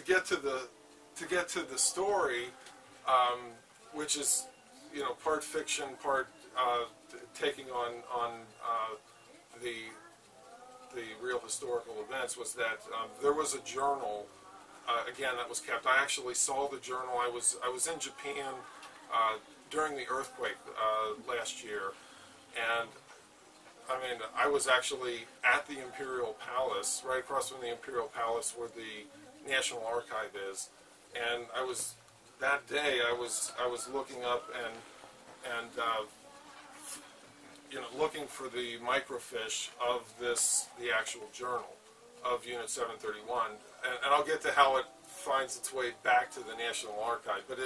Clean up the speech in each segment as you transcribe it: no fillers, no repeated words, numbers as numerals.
get to the story, which is, you know, part fiction, part taking on the real historical events, was that there was a journal, again, that was kept. I actually saw the journal. I was in Japan during the earthquake last year, and I mean, I was actually at the Imperial Palace, right across from the Imperial Palace where the National Archive is, and that day I was looking up and you know, looking for the microfiche of the actual journal of Unit 731, and I'll get to how it finds its way back to the National Archive, but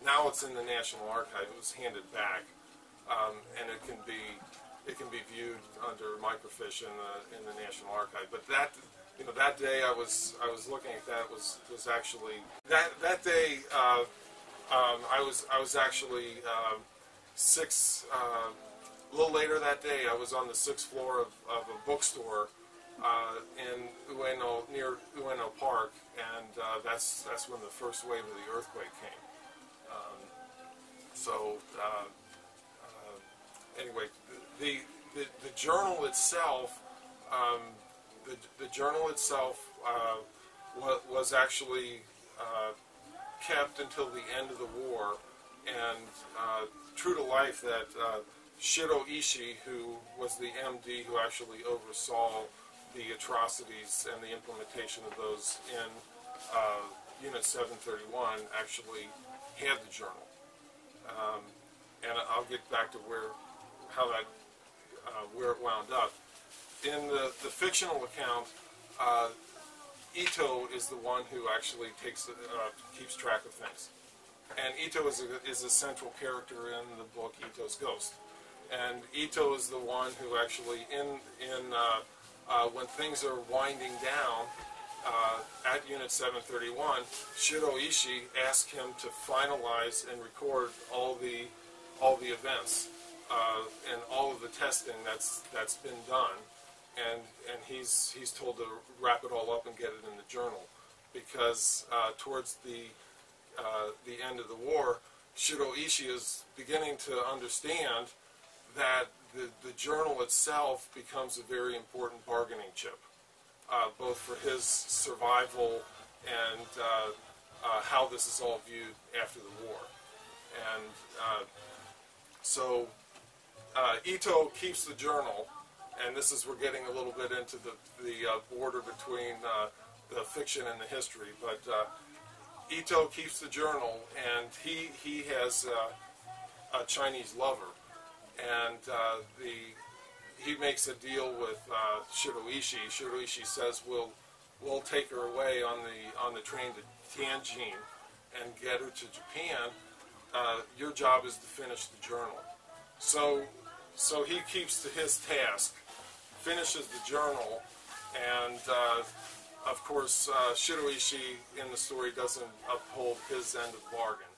now it's in the National Archive. It was handed back, and it can be viewed under microfiche in the National Archive. But that day I was looking at that was actually that day I was actually a little later that day I was on the 6th floor of a bookstore in Ueno, near Ueno Park, and that's when the first wave of the earthquake came. Anyway, the journal itself, was actually kept until the end of the war, and true to life, that Shiro Ishii, who was the MD who actually oversaw the atrocities and the implementation of those in Unit 731, actually had the journal. And I'll get back to where it wound up. In the fictional account, Ito is the one who actually keeps track of things, and Ito is a central character in the book Ito's Ghost. And Ito is the one who actually, when things are winding down at Unit 731, Shiro Ishii asked him to finalize and record all the events and all of the testing that's been done, and he's told to wrap it all up and get it in the journal, because towards the end of the war, Shiro Ishii is beginning to understand that the journal itself becomes a very important bargaining chip, both for his survival and how this is all viewed after the war. And so Ito keeps the journal, and this is, we're getting a little bit into the border between the fiction and the history, but Ito keeps the journal, and he has a Chinese lover. And he makes a deal with Shiro Ishii. Shiro Ishii says, we'll take her away on the train to Tianjin and get her to Japan. Your job is to finish the journal. So he keeps to his task, finishes the journal, and of course Shiro Ishii in the story doesn't uphold his end of the bargain.